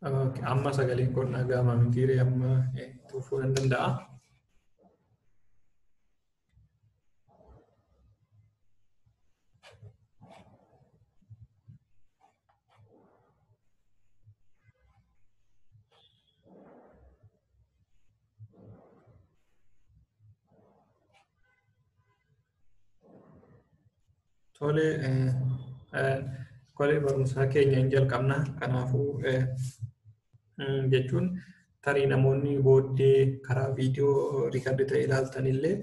Amma sagaleen kun dhaga'ama mitiire amma tuufuu nan danda'a. Tole, qolee barumsaa keenya hin jalqabna. Kanaafuu jechuun tarii namoonni booddee karaa viidiyoo riikardi ta'e ilaaltan illee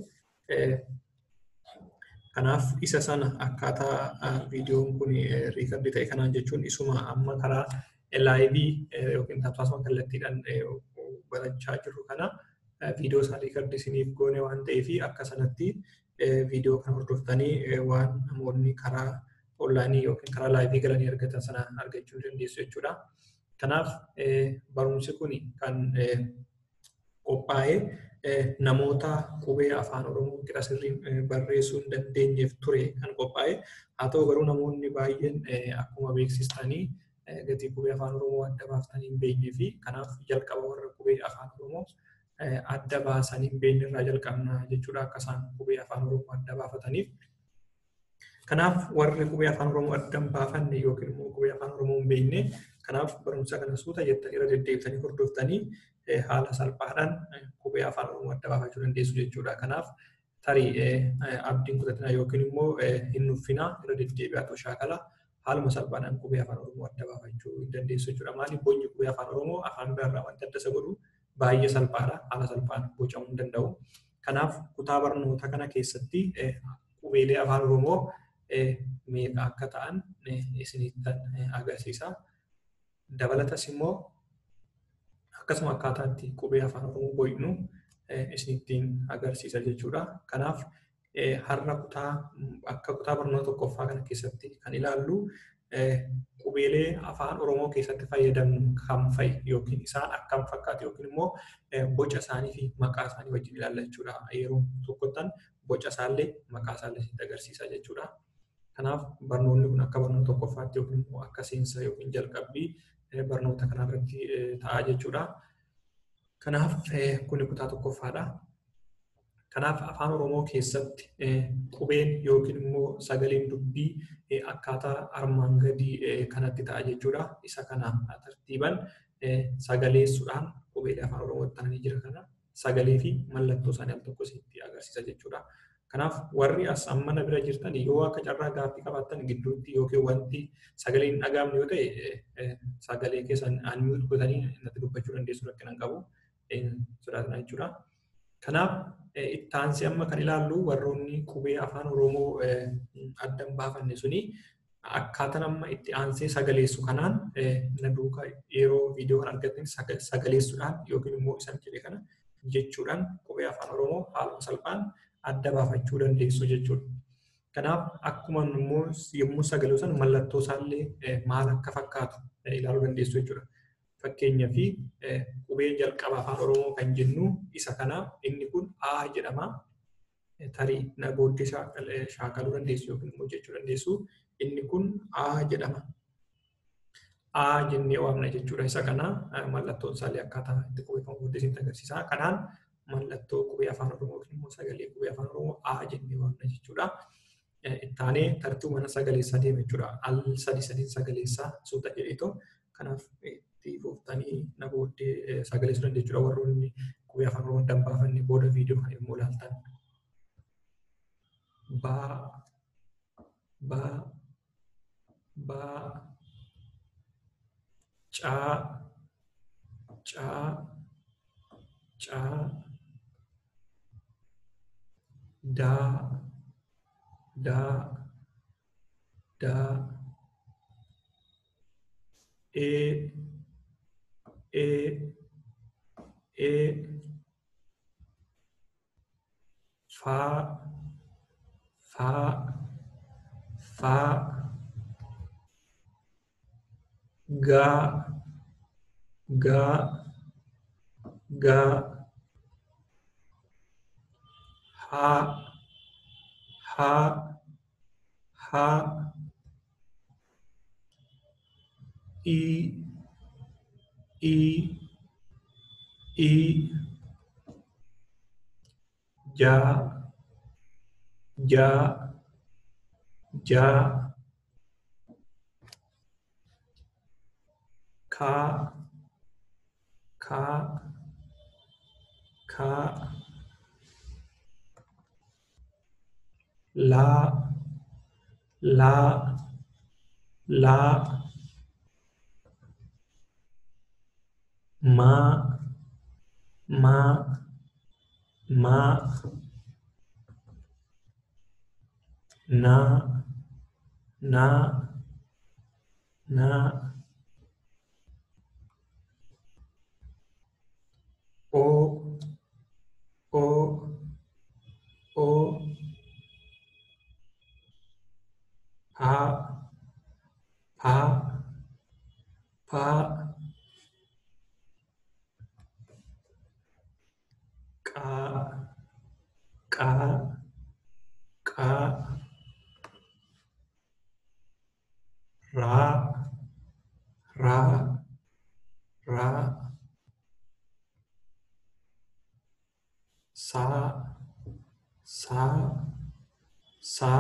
kanaaf isa sana akkaataa viidiyoon kun riikardi ta'e kanaan jechuun isuma amma karaa laayivii yookiin tamsaasuma kallattiidhaan barachaa jirru kana viidiyoo isaa riikardi isiniif goone waan ta'eef akka sanatti viidiyoo kan hordoftanii waan namoonni karaa onlaayinii yookiin karaa laayivii galanii argatan sana argachuu dandeessu jechuudha. Kanaaf barumsi kun kan qophaa'ee namoota qubee afaan Oromoo qixa sirriin barreessuu hin dandeenyeef ture kan qophaa'e. Haa ta'u garuu namoonni baay'een akkuma beeksistanii gatii qubee afaan Oromoo adda baaftanii hin beeknee fi kanaaf jalqaba warra qubee afaan Oromoo adda baasanii hin beekne irraa jalqabna jechuudha akka isaan qubee afaan Oromoo adda baafataniif. Kanaaf warri qubee afaan Oromoo adda hin baafanne yookiin immoo qubee afaan Oromoo hin beekne kanaaf barumsa kana suuta jettanii irra deddeebitanii hordoftanii haala salphaadhaan qubee afaan Oromoo adda baafachuu dandeessu jechuudha. Kanaaf tarii abdiin kutatina yookiin immoo hin nuffinaa irra deddeebi'aa shaakala haaluma salphaadhaan qubee afaan Oromoo adda baafachuu hin dandeessu jechuudha. Maaliif bocni qubee afaan Oromoo afaan biraarraa wanti adda isa godhu baay'ee salphaadha. Haala salphaan bocamuu hin danda'u. Kanaaf kutaa barnoota kana keessatti qubeelee afaan Oromoo meeqa akka ta'an isinittan agarsiisa. Dabalatas immoo akkasuma akkaataatti qubee afaan Oromoo boocnu isinittiin agarsiisa jechuudha. Kanaaf har'a akka kutaa barnoota tokkoffaa kana keessatti kan ilaallu qubeelee afaan Oromoo keessatti fayyadamnu kam fa'i yookiin isaan akkam fakkaatu yookiin immoo boca isaanii fi maqaa isaanii wajjin ilaalla jechuudha. Yeroo tokkottan boca isaallee maqaa isaallee sitti agarsiisa jechuudha. Kanaaf barnoonni kun akka barnoota tokkoffaatti yookiin immoo akka seensa yookiin jalqabbii barnoota kanarratti ta'a jechuudha. Kanaaf kun kutaa tokkoffaadha. Kanaaf afaan Oromoo keessatti qubeen yookiin immoo sagaleen dubbii akkaataa armaan gadii kanatti ta'a jechuudha. Isa kana tartiiban sagaleessuudhaan qubeelee afaan Oromootti ta'anii jira kana sagalee fi mallattoo isaanii al tokko sitti agarsiisa jechuudha. Kanaaf warri as ammana bira jirtan yoo akka carraa gaaffii qabaattan gidduutti yookiin wanti sagalee hin dhagaamne yoo ta'e sagalee keessan aanmiyuut godhanii natti dubbachuu dandeessu rakkina hin qabu sodaatana jechuudha. Kanaaf itti aansee amma kan ilaallu warroonni qubee afaan Oromoo adda hin baafanne suni akkaataan amma itti aansee sagaleessu kanaan na duuka yeroo viidiyoo kan argattan sagaleessuudhaan yookiin immoo isaan jedhe kana jechuudhaan qubee afaan Oromoo haaluma salphaan adda baafachuu dandeessu jechuudha. Kanaaf akkuma immoo yommuu sagalee san mallattoo isaallee maal akka fakkaatu ilaaluu dandeessu jechuudha. Fakkeenyaaf qubee jalqaba afaan Oromoo kan jennu isa kana inni kun A jedhama. Tarii na booddee shaakaluu dandeessu yookiin immoo jechuu dandeessu inni kun A jedhama. A jennee waamna jechuudha. Isa kana mallattoon isaallee akkaataa itti qubeeffamu booddee sitti agarsiisa. Kanaan mallattoo qubee afaan Oromoo yookiin immoo sagalee qubee afaan Oromoo A jennee waamna jechuudha. Ittaanee tartiibuma mana sagaleessaa deema jechuudha. Al sadiin sagaleessaa suuta jedheetoo kanaaf itti fuuftanii na booddee sagaleessuu dandeessu jechuudha. Warroonni qubee afaan Oromoo adda hin baafanne booda viidiyoo kana yommuu ilaaltan. Ba caa da fa ga ha I, I, Ja, Ja, Ja, Ka, Ka, Ka, La, La, La, Ma, Ma, Ma, Na, Na, Na, O, O, O, Pa, Pa, Pa, Ka, Ka, Ka, Ra, Ra, Ra, Sa, Sa, Sa,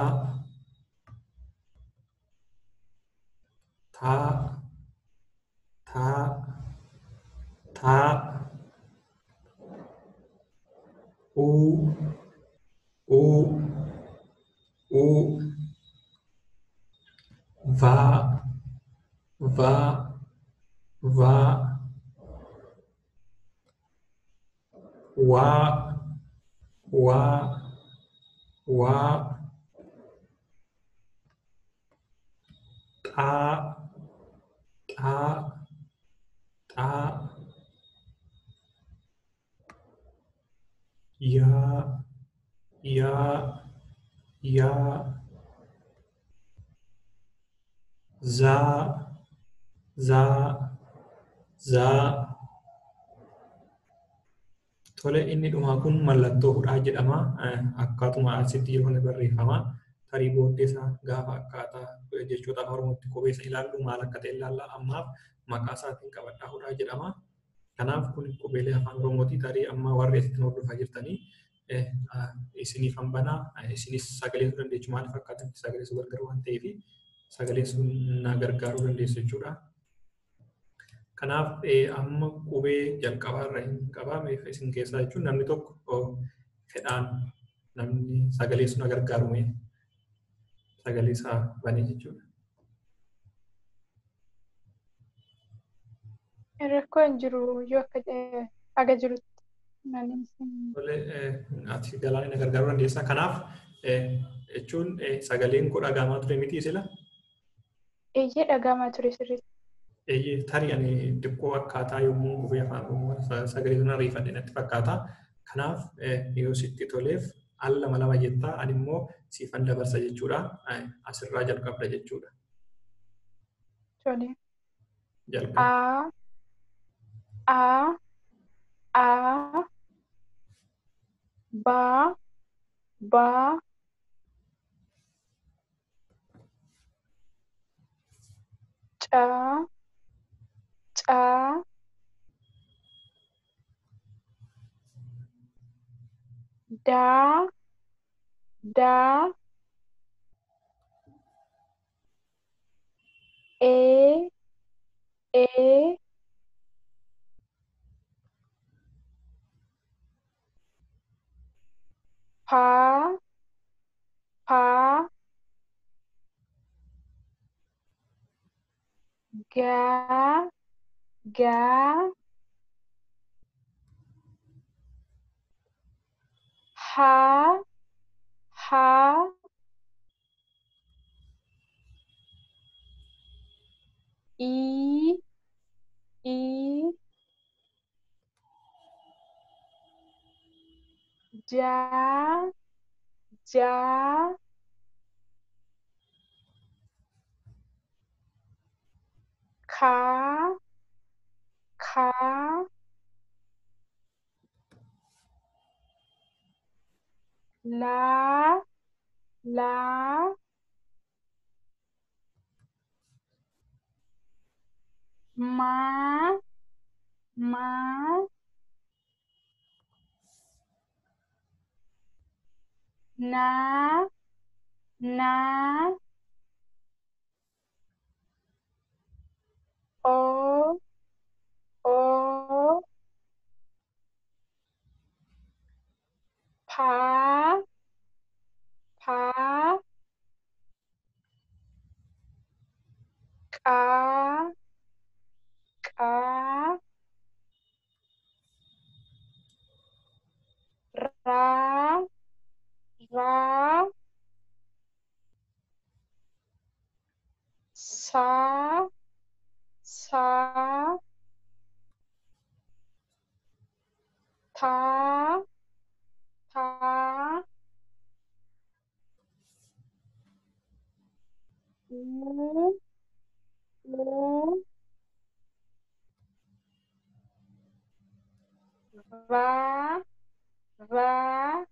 Tha, Tha, Tha, U, U, U, Va, Va, Va, Wa, Wa, Wa, Ta, Ta, Ta, Ya, Ya, Ya, Za, Za, Za. Tole inni dhumaa kun mallattoo hudhaa jedhama. Akkaatuma asitti yeroo inni barreeffama. Tarii booddee isaa gaafa akkaataa jechoota afaan Oromootti qubeessa ilaallu maal akka ta'e ilaalla. Ammaaf maqaa isaatiin qabadhaa hudhaa jedhama. Kanaaf kun qubeelee afaan Oromooti. Tarii amma warri asitti hordofaa jirtanii isiniif hanbanaa isinis sagalee sun dandeessu maaliif akkaataa sagalee sun gargar waan ta'eef sagalee sun na gargaaruu dandeessu jechuudha. Kanaaf amma qubee jalqabaa irra hin qabame isin keessaa jechuun namni tokko fedhaan namni sagalee sun gargaarume sagalee isaa banee jechuudha. Rakkoo hin jiru yoo akka jirutti. Tole ati galaana gargaaruu dandeessaa. Kanaaf jechuun sagaleen koo dhagahamaa ture miti sila? Eeyyee dhagahamaa ture sirriitti. Tarii ani xiqqoo akkaataa yommuu qubee afaan Oromoo sagalee sana ariifadhe natti fakkaata. Kanaaf yoo sitti toleef al lama jettaa ani immoo siifan dabarsa jechuudha. Asirraa jalqabda jechuudha. Tole. Jalqaba. A Ba Ca Da E Pa Ga Ha I Ja Ka La Ma na, na, o, pa, pa, ka, ka, ra, ra, sa, sa, ta, ta, u, va, va,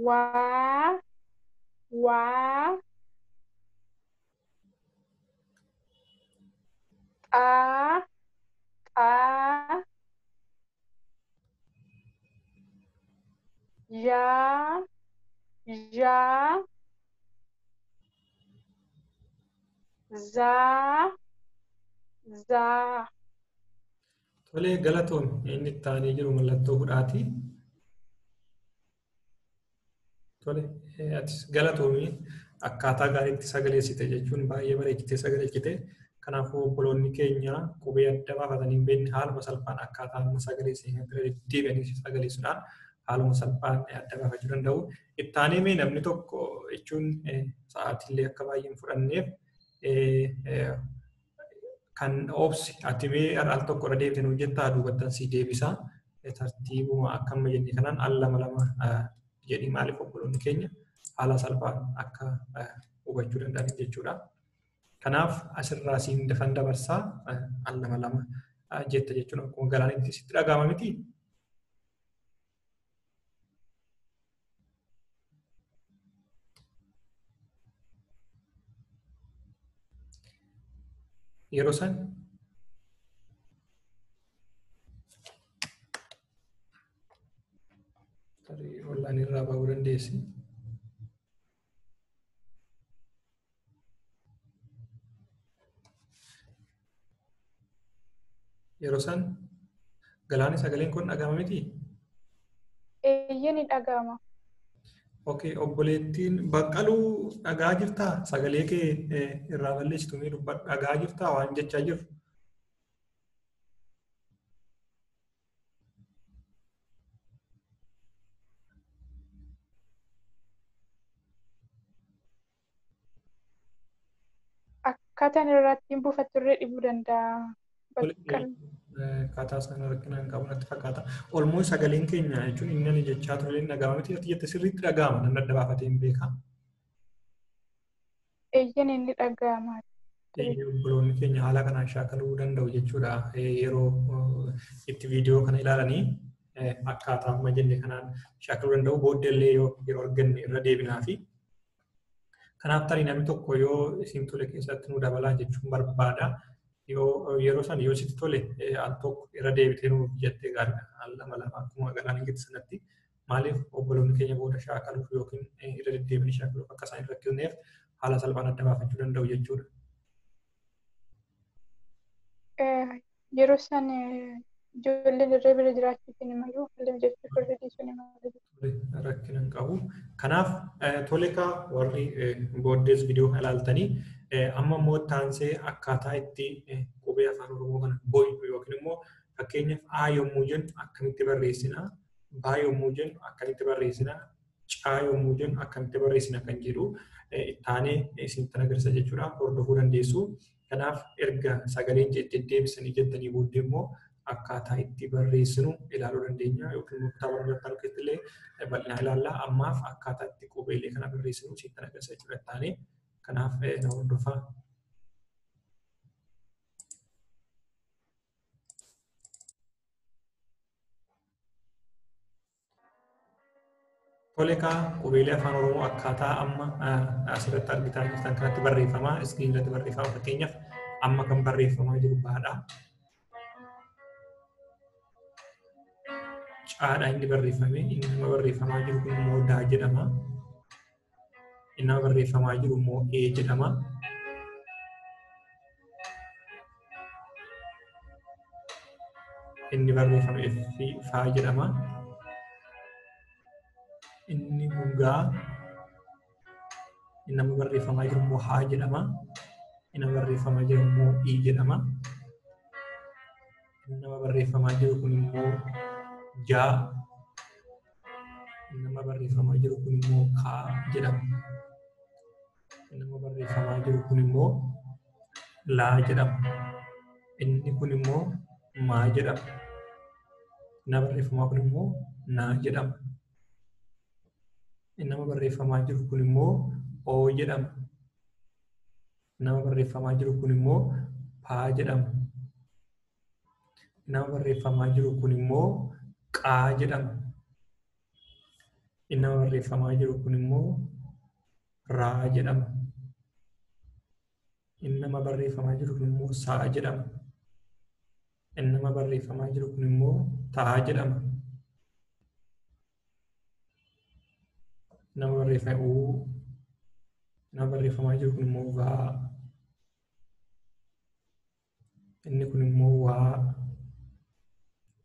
wa, wa, ta, ta, ya, ya, za, za. Tolee, galatoon inni itti aanee jiru mallattoo hudhaati. Tole, atis galatoomii akkaataa gaariitti sagaleessite jechuun baay'ee bareechitee sagaleessite. Kanaafuu obboloonni keenya qubee adda baafatanii hin beekne haaluma salphaan akkaataa amma sagaleessine deebi'anii sagaleessuudhaan haaluma salphaan adda baafachuu danda'u. Itti aanee mee namni tokko jechuun sa'aatiillee akka baay'ee hin fudhanneef kan obsi ati mee al tokko irra deebitee hojjettaa duubattan si deebisaa tartiibuma akka amma jenne kanaan al lama lama jedhii maaliif obboloonni keenya haala salphaan akka hubachuu danda'an jechuudha. Kanaaf asirraa siin dafan dabarsaa al lama lama jetta jechuun akkuma galaanitti sitti dhaga'ama miti. Yeroo san tarii online irraa bahuu dandeessi. Yeroo san galaani sagaleen kun dhaga'ama miti? Eeyyee ni dhaga'ama. Okay, obboleettiin baqqaluu dhagaa jirtaa? Sagalee kee irraa balleessitu mee dubbadhu dhagaa jirtaa waan jechaa jiru? Akkaataan irratti buufattu illee dhibuu danda'a. Akkaataa sana rakkinaan qabu natti fakkaata. Olmoo sagaleen keenya jechuun inni jechaa ture dhaga'ama miti ati jette sirriitti dhaga'ama namni adda baafatee hin beekaa. Eeyyeen inni dhaga'ama. Obboloonni keenya haala kanaan shaakaluu danda'u jechuudha. Yeroo itti viidiyoo kana ilaalanii akkaataa amma jenne kanaan shaakaluu danda'u booddeellee yeroo arganne irra deebinaa fi kanaaf tarii namni tokko yoo isin tole keessatti nu dabalaa jechuun barbaada. Yeroo san yoo sitti tole al tokko irra deebitee nuuf jettee gaariidha. Al lama lama akkuma galaanii gidduu sanatti maaliif obboloonni keenya booda shaakaluuf yookiin irra deddeebiin shaakaluuf akka isaan hin rakkifneef haala salphaan adda baafachuu danda'u jechuudha. Yeroo san ijoolleen irra bira jiraachuutiin malu halluu jechuu irra dhiisuu ni malu. Rakkina hin qabu. Kanaaf tolekaa warri booddees viidiyoo ilaaltanii amma immoo taansee akkaataa itti qubee afaan oromoo kana boonu yookiin immoo fakkeenyaaf A yommuu jennu akkamitti barreessina, B yommuu jennu akkamitti barreessina, C yommuu jennu akkamitti barreessina kan jedhu ittaanee isintan agarsiisa jechuudha. Hordofuu dandeessu. Kanaaf erga sagaleen deddeebisanii jettanii booddee immoo akkaataa itti barreessinu ilaaluu dandeenya yookiin kutaa barnootaa keessatti illee bal'inaan ilaallaa. Ammaaf akkaataa itti qubeelee kana barreessinu isintan agarsiisa jechuudha ittaanee. Kanaaf na hordofaa. Tolekaa qubeelee afaan oromoo akkaataa amma asirratti argitan jirtan kanatti barreeffamaa iskiriin irratti barreeffama fakkeenyaaf amma kan barreeffamaa jiru baadha. caadha inni barreeffame. Inni nama barreeffamaa jiru kun immoo daa jedhama. Inni nama barreeffamaa jiru immoo ee jedhama. Inni barreeffame faa jedhama. Inni gaa inni nama barreeffamaa jiru immoo haa jedhama. Inni nama barreeffamaa jiru immoo ii jedhama. Inni nama barreeffamaa jiru kun immoo jaa. Inni nama barreeffamaa jiru kun immoo kaa jedhama. Inni nama barreeffamaa jiru kun immoo laa jedhama. Inni kun immoo maa jedhama. Nama barreeffamaa kun immoo naa jedhama. Nama barreeffamaa jiru kun immoo oo jedhama. Nama barreeffamaa jiru kun immoo paa jedhama. Nama barreeffamaa jiru kun immoo qaa jedhama. Nama barreeffamaa jiru kun immoo raa jedhama. Nama barreeffamaa jiru kun immoo saa jedhama. Nama barreeffamaa jiru kun immoo taa jedhama. Nama barreeffamaa jiru kun immoo vaa. Inni kun immoo waa.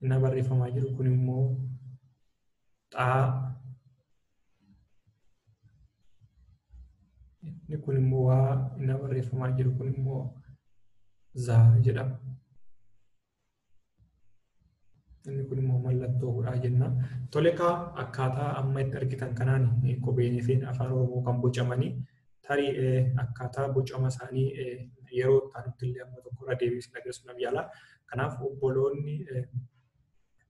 Nama barreeffamaa jiru kun immoo xaa. Inni kun immoo waa. Nama barreeffamaa jiru kun immoo zaa jedhama. Inni kun immoo mallattoo hudhaa jenna. Tole egaa akkaataa amma itti argitan kanaan qubeenii fi afaan Oromoo kan bocamanii tarii akkaataa bocama isaanii yeroo ta'anitti illee amma tokko irra deebisanii agarsiisuudhaaf yaala. Kanaaf obboloonni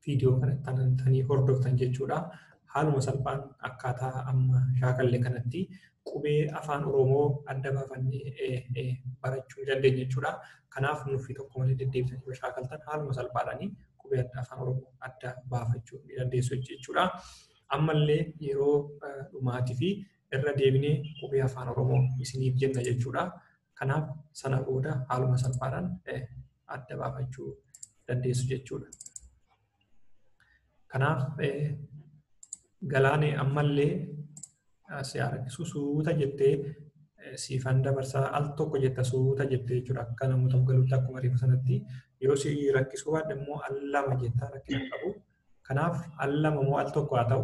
viidiyoo kanatti amananii hordoftan jechuudha. Haaluma salphaan akkaataa amma shaakallee kanatti qubee afaan Oromoo adda baafannee barachuu dandeenya jechuudha. Kanaaf nuffii tokko malee deddeebisanii shaakaltan haaluma salphaadhaanii qubee afaan Oromoo adda baafachuu dandeessu jechuudha. Ammallee yeroo dhumaatii fi irra deebinee qubee afaan Oromoo isiniif jenna jechuudha. Kanaaf sana booda haaluma salphaadhaan adda baafachuu dandeessu jechuudha. Kanaaf Galaanee ammallee si harkisu suuta jettee siifan dabarsaa al tokko jetta suuta jettee jechuudha. Akka namoota galuutti akkuma reefu sanatti yoo si rakkisuu baadhe immoo al lama jettaa rakkina qabu. Kanaaf al lama moo al tokko haa ta'u?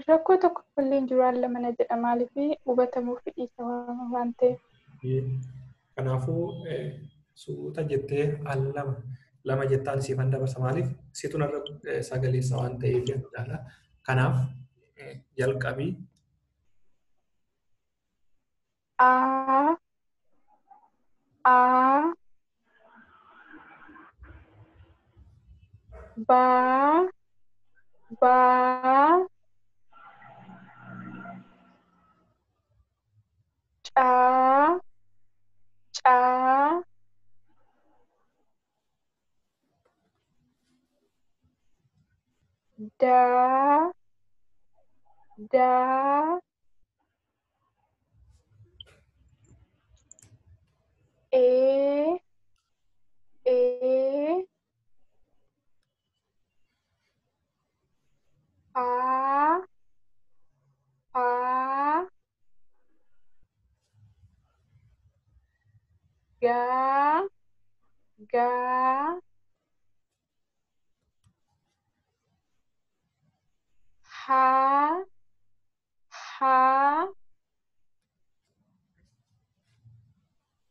Rakkoo tokko illee jiru al lama na jedha maaliif hubatamuu fidhiisa waan ta'eef. Kanaafuu suuta jettee al lama jettaan siifan dabarsa maaliif situ narra sagaleessa waan ta'eef jechuudha. Kanaaf jalqabii A ba ca da e a ga ha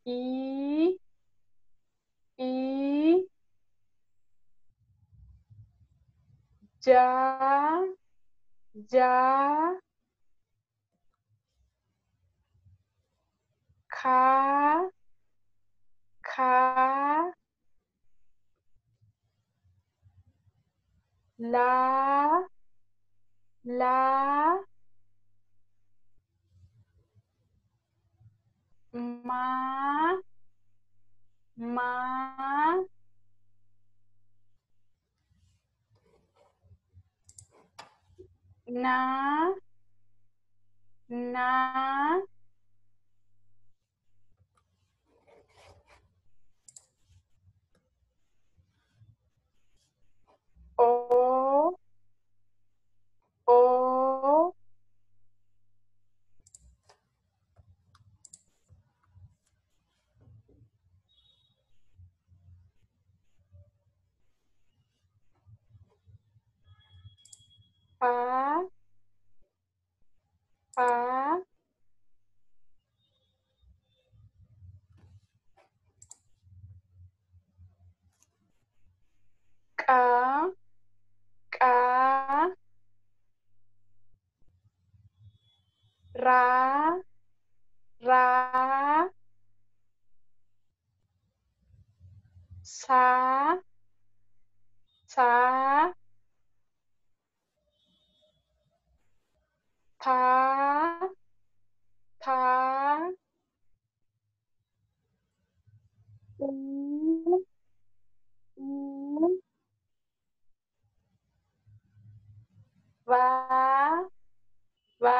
i ja ka la ma na o Ka, ka, ka, ra, ra, sa, sa, ta, ta, u, u, va, va,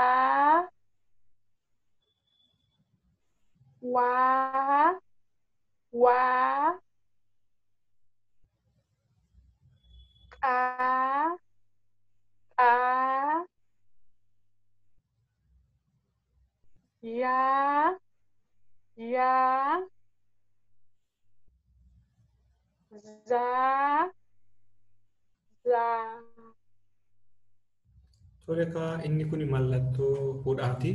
wa, wa, ka, ka, ya, ya, za, za. Tole egaa inni kun mallattoo hudhaati.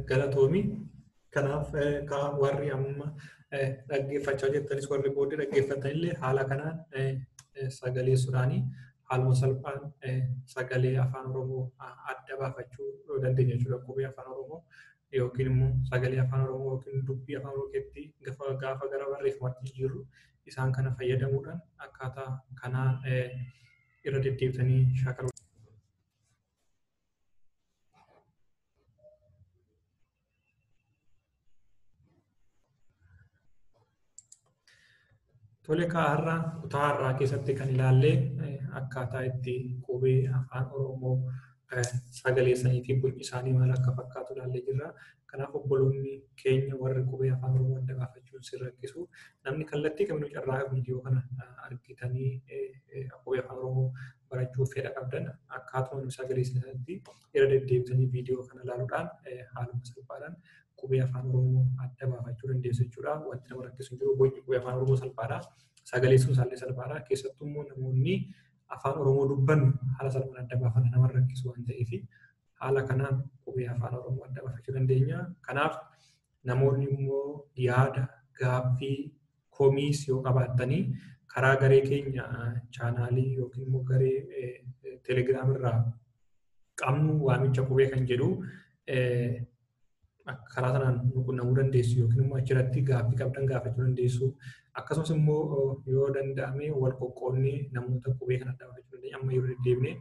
Galatoomi. Kanaaf warri amma dhaggeeffachaa jirtanis warri booddee dhaggeeffatanillee haala kanaan sagaleessuudhaani haaluma salphaan sagalee afaan Oromoo adda baafachuu dandeenya jechuudha. Qubee afaan Oromoo yookiin immoo sagalee afaan Oromoo yookiin dubbii afaan Oromoo keessatti gaafa gara barreeffamaatti jirru isaan kana fayyadamuudhaan akkaataa kanaan irra deddeebitanii shaakaluu. Tole kutaa har'aa keessatti kan ilaallee akkaataa itti qubee afaan Oromoo sagalee isaanii fi boci isaanii maal akka fakkaatu ilaallee jirra. Kanaaf obboloonni keenya warri qubee afaan Oromoo adda baafachuun si rakkisu namni kallattii kamiinuu carraa viidiyoo kana argitanii qubee afaan Oromoo barachuuf fedha qabdan akkaatuma sagalee isaaniitti irra deddeebitanii viidiyoo kana ilaaluudhaan haaluma salphaadhaan qubee afaan Oromoo adda baafachuu dandeessu jechuudha. Wanti nama rakkisu jiru boci qubee afaan Oromoo salphaadha. Sagaleessuun isaallee salphaadha. Keessattuu immoo namoonni afaan Oromoo dubbannu haala salphaan adda baafatan nama rakkisu waan ta'eef haala kanaan qubee afaan Oromoo adda baafachuu dandeenya. Kanaaf namoonni immoo yaada, gaaffii, komiis yoo qabaattanii karaa garee keenya chaanaalii yookiin immoo garee teelegiraam irraa qabnu waamicha qubee kan jedhu karaa sanaan quunnamuu dandeessu yookiin immoo achirratti gaaffii qabdan gaafachuu dandeessu. Akkasumas immoo yoo danda'ame wal qoqqoodnee namoota qubee kana adda baafachuu dandeenya. Amma yeroo deddeebinee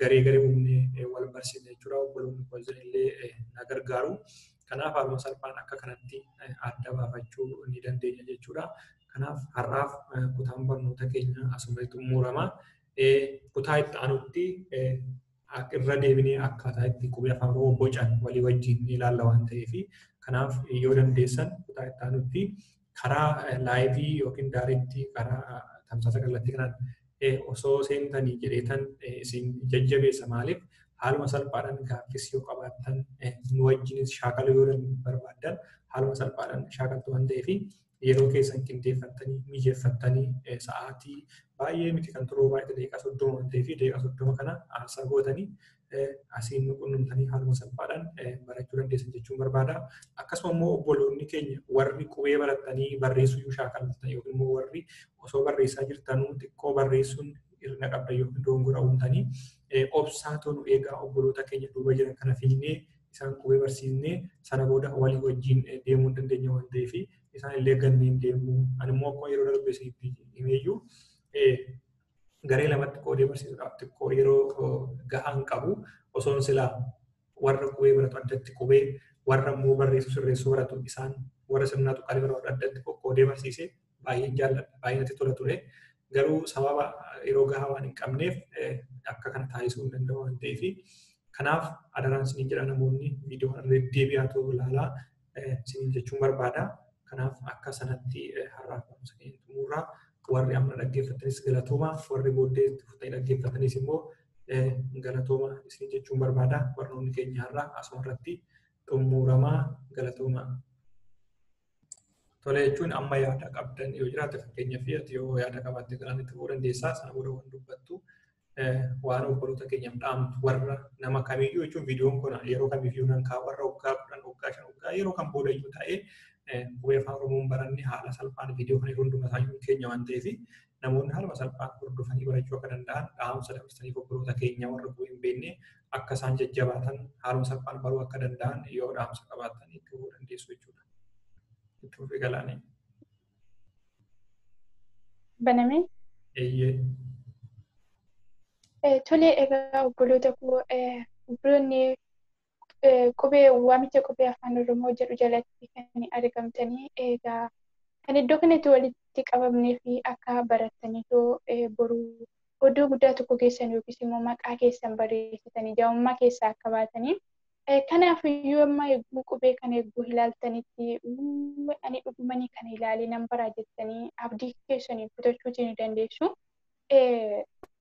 garee uumnee wal barsiisne jechuudha. Obboloonni kunneen illee na gargaaru. Kanaaf haaluma salphaan akka kanatti adda baafachuu ni dandeenya jechuudha. Kanaaf har'aaf kutaan barnoota keenya asumatti xumurama. Kutaa itti aanutti irra deebinee akkaataa itti qubee afaan Oromoo bocan walii wajjin ilaalla waan ta'eef kanaaf yoo dandeessan kutaa itti aanutti karaa laayivii yookiin daariitti karaa tamsaasa kallattii kanaan osoo seentanii jedheetan isin jajjabeessa maaliif haaluma salphaadhaan gaaffis yoo qabaattan nu wajjinis shaakaluu yoo barbaaddan haaluma salphaadhaan shaakaltu waan ta'eef yeroo keessan qindeeffattanii mijeeffattanii sa'aatii baay'ee miti kan turuu baay'ee daqiiqaa 30 waan ta'eef daqiiqaa 30 kana aarsaa gootanii asiin nu quunnamtanii haaluma salphaadhaan barachuu dandeessan jechuun barbaada. Akkasuma immoo obboloonni keenya warri qubee baratanii barreessuu shaakaltan yookiin immoo warri osoo barreessaa jirtanuu xiqqoo barreessuun hirna qabdan yookiin dogongora uumtanii obsaa tonu eegaa obboloota keenya duuba jiran kana fiinnee isaan qubee barsiisnee sana booda walii wajjin deemuu dandeenya waan ta'eef isaan illee ganneen deemuu ani immoo akkuma yeroo darbe isinitti himeeyyuu garee lamatti qoodee barsiisuudhaaf xiqqoo yeroo gahaan qabu osoon silaa warra qubee baratu addatti qubee warra immoo barreessuu sirreessuu baratu isaan warra sirnaatu qalii baratu addatti qoqqoodee barsiisee baay'een jaalladha baay'ee natti tola ture garuu sababa yeroo gahaa waan hin qabneef akka kana taasisuu hin danda'u waan ta'eef kanaaf adaraan isiniin jedha namoonni viidiyoo kana deddeebi'aa ta'uu ilaalaa isiniin jechuun barbaada. Kanaaf akka sanatti har'aaf barumsa keenya xumurraa warri amma dhaggeeffatanis galatooma warri booddee fuutanii dhaggeeffatanis immoo galatooma isin jechuun barbaada. Barnoonni keenya har'aa asuma irratti xumuramaa galatooma. Tole jechuun amma yaada qabdan yoo jiraate fakkeenyaaf yoo yaada qabaatte kanaan itti bu'uu dandeessaa sana booda waan dubbattu waan obboloota keenyaaf dhaamtu warra nama kamiyyuu jechuun viidiyoon kun yeroo kamiyyuu nan ka'a warra waggaa 10 waggaa 5 waggaa yeroo kan booda iyyuu ta'ee qubee afaan oromoon baranne haala salphaan viidiyoo kana hunduma isaayyuu keenya waan ta'eef namoonni haala salphaan hordofanii barachuu akka danda'an dhaamsa dabarsanii obboloota keenya warra qubee hin beekne akka isaan jajjabaatan haaluma salphaan baruu akka danda'an yoo dhaamsa qabaatan itti dandeessu jechuudha. Itti fufee galaanii. Baname? Eeyyee. Tole egaa obboloota koo obboloonni qubee waamicha qubee afaan oromoo jedhu jalatti kan argamtanii egaa kan iddoo kanatti walitti qabamnee fi akka barataniitoo boruu oddoo guddaa tokko keessan yookiis immoo maqaa keessan barreessitanii jaamummaa keessaa akka baatanii kanaaf iyyuu amma eeguu qubee kan eeguu ilaaltanitti ani dhugumanii kan ilaalee nan baraa jettanii abdii keessanii kutachuu ni dandeessu.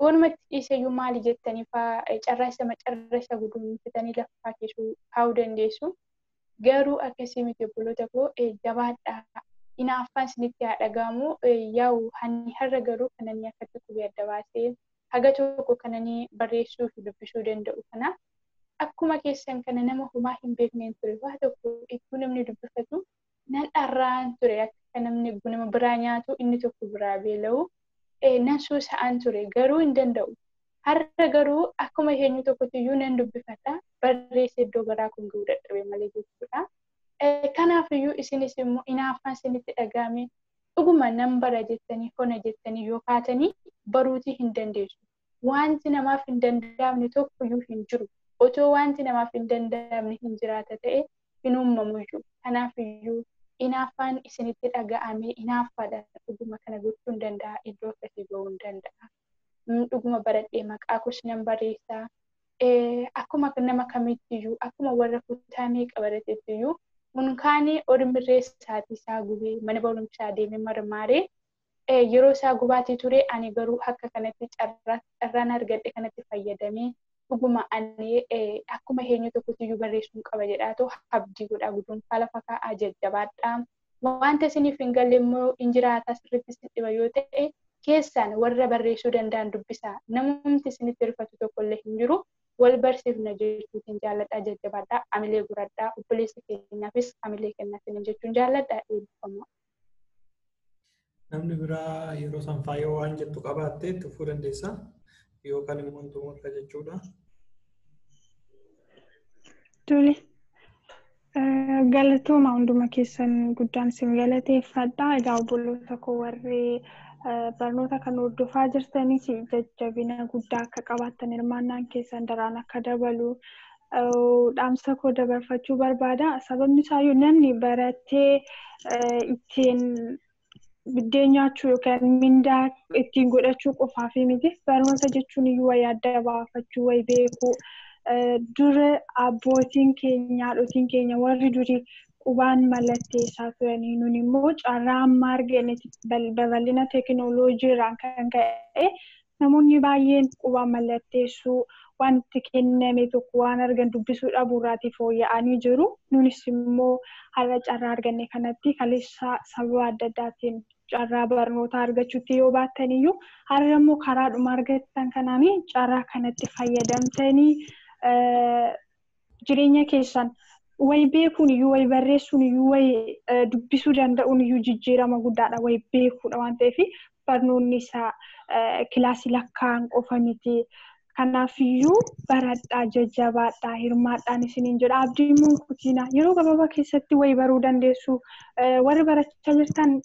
Wanumatti dhiiseyyuu maali jettanii fa'aa carraasa guduunfitanii lafa keessuu kaa'uu dandeessu. Garuu akkasii miti obboloota koo jabaadhaa. Hinaaffaan isinitti haa dhagahamu. Yaa'u hani har'a garuu kananii akkatti qubee adda baasee haga tokko kananii barreessuu fi dubbisuu danda'u kana. Akkuma keessan kana nama homaa hin beekneen ture waa tokko iddoo namni dubbifatu nan dharraan ture akka namni nama biraa nyaatu inni tokko biraa beela'u. Nan suusa'an ture garuu hin danda'u. Har'a garuu akkuma eenyu tokkotti iyyuu nan dubbifata barreessee iddoo garaa kun ga'uu dadhabe malee jechuudha. Kanaaf iyyuu isinis immoo hinaaffaan isinitti dhagahame dhuguma nan bara jettanii hona jettanii yoo kaatanii baruutii hin dandeessu. Wanti namaaf hin danda'amne tokko iyyuu hin jiru. Otoo wanti namaaf hin danda'amne hin jiraata ta'e hin uumamu iyyuu. Kanaaf iyyuu hinaaffaan isinitti dhaga'ame hinaaffaadhaan dhuguma kana gochuu hin danda'a iddoo akkasii ga'uu hin danda'a. Dhuguma baradhee maqaa koos nan barreessaa. Akkuma nama kamittiyyuu akkuma warra kutaa meeqa baratetti iyyuu munkaanii ormirreessaatii isaa gubee mana barumsaa deemee marmaaree yeroo isaa gubaatii ture ani garuu akka kanatti carraan argadhe kanatti fayyadamee dhuguma ani akkuma eenyu tokkotti iyyuu barreessuun qaba jedhaatoo abdii godhaa guduunfaa lafa kaa'aa jajjabaadhaa. Wanta isiniif hin galle immoo hin jiraata sirriitti isin dhiba yoo ta'e keessaan warra barreessuu danda'an dubbisaa. Namumti isinitti hirfatu tokkollee hin jiru. Wal barsiifna jechuutiin jaalladhaa jajjabaadhaa amilee guradhaa obboleessa keenyaafis amilee kennatiin jechuun jaalladhaa eebbifamaa. Namni biraa yeroo san faayoo waan jettu qabaattee tufuu dandeessaa yookaan immoo xumurra jechuudha. Tole. Galatooma hunduma keessan guddaan isin galateeffadha. Egaa obboloota koo warri barnoota kan hordofaa jirtanis jajjabina guddaa akka qabaattan hirmaannaan keessan daraan akka dabalu dhaamsa koo dabarfachuu barbaada. Sababni isaayyuu namni baratee ittiin biddeen nyaachuu yookaan mindaa ittiin godhachuu qofaa fi miti barnoota jechuun iyyuu wayii adda baafachuu wayii beekuu dura abbootiin keenya haadhotiin keenya warri durii qubaan mallatteessaa turanii nun immoo carraa amma argannetti babal'ina teekinooloojii irraan kan ka'e namoonni baay'een qubaan mallatteessuu wanti kenname tokko waan argan dubbisuu dhabuurraatii fooyya'anii jiru. Nunis immoo har'a carraa arganne kanatti kaleessa sababa adda addaatiin carraa barnootaa argachuutti yoo baattan iyyuu har'a immoo karaadhuma argattan kanaanii carraa kanatti fayyadamtanii jireenya keessan wayii beekuun iyyuu wayii barreessuun iyyuu wayii dubbisuu danda'uun iyyuu jijjiirama guddaadha wayii beekuudha waan ta'eef barnoonni isaa kilaasii lakkaa'an qofa miti. Kanaaf iyyuu baradhaa jajjabaadhaa hirmaadhaan isiniin jedha abdii immoo kutiina yeroo gabaabaa keessatti wayii baruu dandeessu warri barachaa jirtan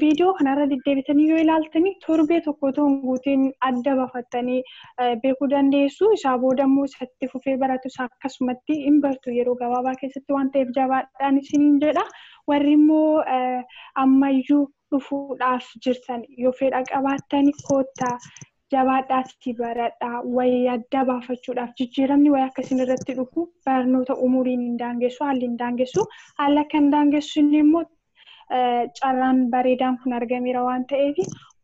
viidiyoo kanarra deddeebitanii yoo ilaaltanii torbee tokko ta'uun guutiin adda bafattanii beekuu dandeessu. Isaa booda immoo isatti fufee baratus akkasumatti hin bartu yeroo gabaabaa keessatti waan ta'eef jabaadhaan isiniin jedha. Warri immoo ammayyuu dhufuudhaaf jirtan yoo fedha qabaattanii koottaa jabaadhaatti baradhaa wayii adda baafachuudhaaf jijjiiramni wayii akkasiin irratti dhufu barnoota umuriin hin daangessu haalli hin daangessu haala kan daangessu immoo carraan bareedaan kun argameera waan ta'eef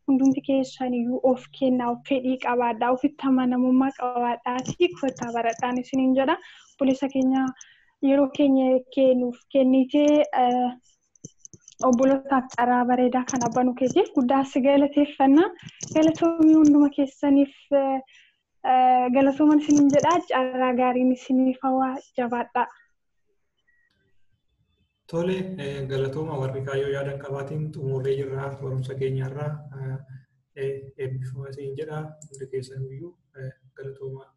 hundumti keessan iyyuu of kennaa of fedhii qabaadhaa ofitti amanamummaa qabaadhaati kottaa baradhaan isiniin jedha. Obboleessa keenya yeroo keenya kennuuf kennitee obbolootaaf carraa bareedaa kan abbanuu keetiif guddaa si galateeffannaa. Galatoomii hunduma keessaniif Galatoomaa isiniin jedhaa carraa gaariin isiniif hawaa jabaadhaa. Tole galatooma warri kaayyoo yaadan qabaatiin xumurree jirraa barumsa keenyarraa eebbifamaa isin jedhaa hundi keessan iyyuu galatooma.